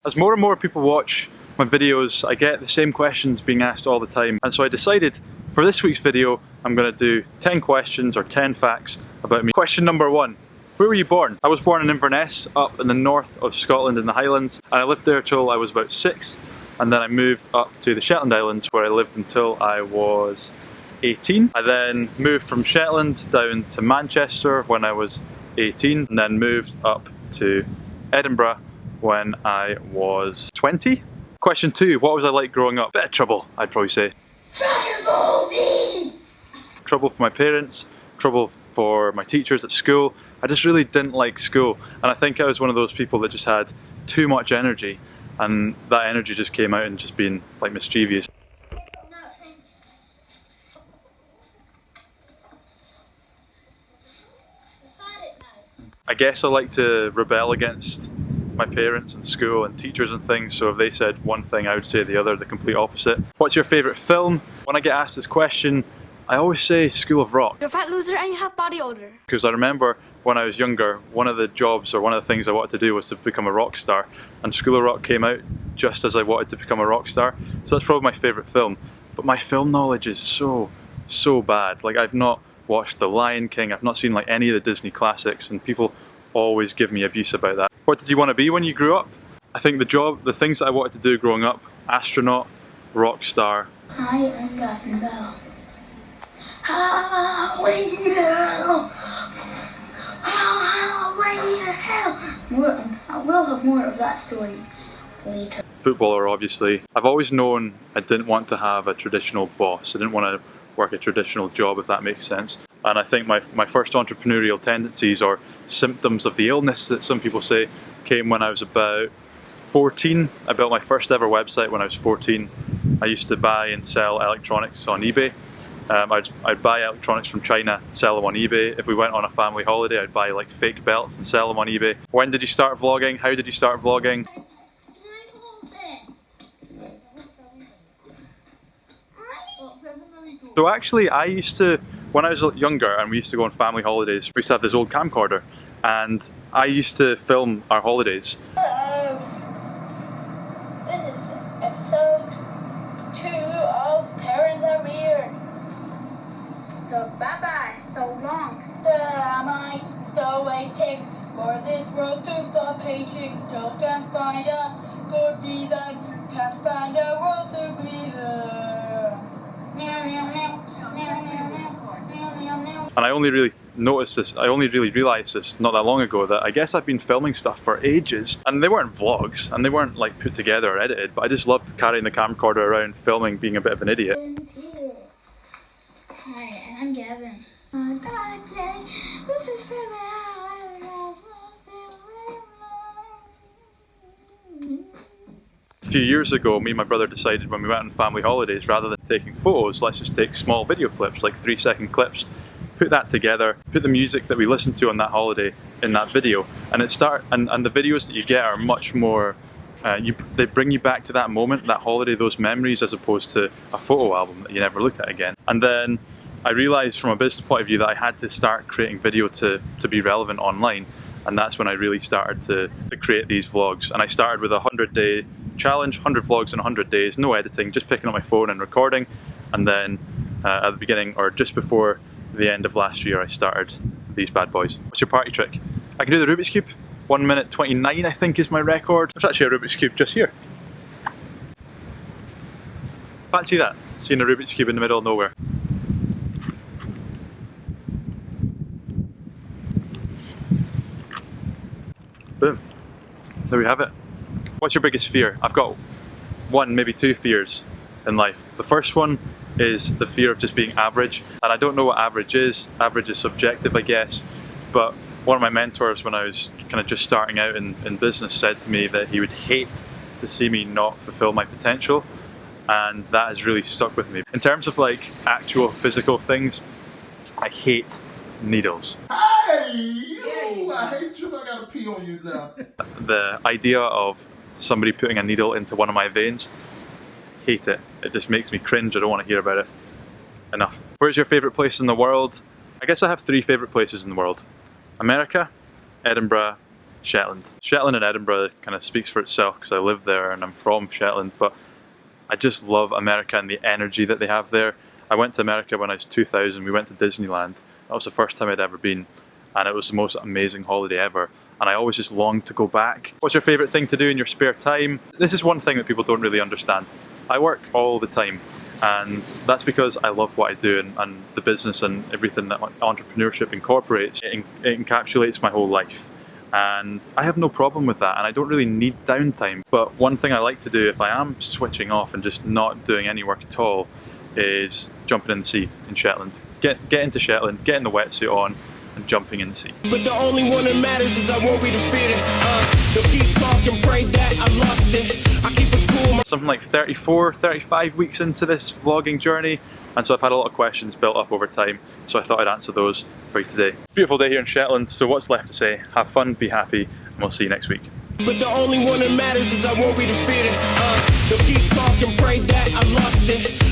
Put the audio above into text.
As more and more people watch my videos, I get the same questions being asked all the time, and so I decided for this week's video I'm going to do 10 questions or 10 facts about me. Question number 1. Where were you born? I was born in Inverness, up in the north of Scotland in the Highlands, and I lived there till I was about 6, and then I moved up to the Shetland Islands where I lived until I was 18. I then moved from Shetland down to Manchester when I was 18, and then moved up to Edinburgh when I was 20. Question 2, what was I like growing up? Bit of trouble, I'd probably say. Trouble for my parents, trouble for my teachers at school. I just really didn't like school, and I think I was one of those people that just had too much energy, and that energy just came out in just being like mischievous. I guess I like to rebel against my parents and school and teachers and things, so if they said one thing I would say the other, the complete opposite. What's your favourite film? When I get asked this question, I always say School of Rock. You're a fat loser and you have body odor. Because I remember when I was younger, one of the jobs or one of the things I wanted to do was to become a rock star, and School of Rock came out just as I wanted to become a rock star, so that's probably my favourite film. But my film knowledge is so bad. Like, I've not watched The Lion King, I've not seen like any of the Disney classics, and people always give me abuse about that. What did you want to be when you grew up? I think the things that I wanted to do growing up: astronaut, rock star. I am Gavin Bell. Highway to hell! Highway to hell! I will have more of that story later. Footballer, obviously. I've always known I didn't want to have a traditional boss. I didn't want to work a traditional job, if that makes sense. And I think my first entrepreneurial tendencies, or symptoms of the illness that some people say, came when I was about 14. I built my first ever website when I was 14. I used to buy and sell electronics on eBay. I'd buy electronics from China, sell them on eBay. If we went on a family holiday, I'd buy like fake belts and sell them on eBay. When did you start vlogging? How did you start vlogging? So actually, I used to, when I was younger and we used to go on family holidays, we used to have this old camcorder, and I used to film our holidays. This is episode 2 of Parents Are Weird. So bye bye, so long. Am I still waiting for this world to stop hating? Still can't find a good reason, can't find a world to be there. And I only really noticed this, I only really realised this not that long ago, that I guess I've been filming stuff for ages, and they weren't vlogs, and they weren't like put together or edited, but I just loved carrying the camcorder around, filming, being a bit of an idiot. Hi, I'm Gavin. This is for A few years ago, me and my brother decided when we went on family holidays, rather than taking photos, let's just take small video clips, like 3-second clips, put that together, put the music that we listened to on that holiday in that video, and and the videos that you get are much more, they bring you back to that moment, that holiday, those memories, as opposed to a photo album that you never look at again. And then I realised from a business point of view that I had to start creating video to be relevant online, and that's when I really started to create these vlogs. And I started with a 100-day challenge, 100 vlogs in 100 days, no editing, just picking up my phone and recording. And then at the beginning, or just before the end of last year, I started these bad boys. What's your party trick? I can do the Rubiks Cube. 1 minute 29 I think is my record. There's actually a Rubiks Cube just here. Fancy that, seeing a Rubiks Cube in the middle of nowhere. Boom. There we have it. What's your biggest fear? I've got one, maybe 2 fears in life. The first one is the fear of just being average, and I don't know what average is. Average is subjective, I guess, but one of my mentors when I was kind of just starting out in business said to me that he would hate to see me not fulfill my potential, and that has really stuck with me. In terms of like actual physical things, I hate needles. Hey, you! I hate you. I gotta pee on you now. The idea of somebody putting a needle into one of my veins, hate it. It just makes me cringe. I don't want to hear about it. Enough. Where's your favourite place in the world? I guess I have 3 favourite places in the world. America, Edinburgh, Shetland. Shetland and Edinburgh kind of speaks for itself because I live there and I'm from Shetland, but I just love America and the energy that they have there. I went to America when I was 2000, we went to Disneyland. That was the first time I'd ever been, and it was the most amazing holiday ever. And I always just longed to go back. What's your favourite thing to do in your spare time? This is one thing that people don't really understand. I work all the time, and that's because I love what I do, and the business and everything that entrepreneurship incorporates. It encapsulates my whole life. And I have no problem with that, and I don't really need downtime. But one thing I like to do if I am switching off and just not doing any work at all is jumping in the sea in Shetland. Get into Shetland, getting the wetsuit on, and jumping in the sea. But the only one that matters is I won't be defeated. They'll keep talking, pray that I lost it. I keep it cool. Something like 34, 35 weeks into this vlogging journey, and so I've had a lot of questions built up over time, so I thought I'd answer those for you today. Beautiful day here in Shetland, so what's left to say? Have fun, be happy, and we'll see you next week. But the only one that matters is I won't be defeated. They'll keep talking, pray that I lost it.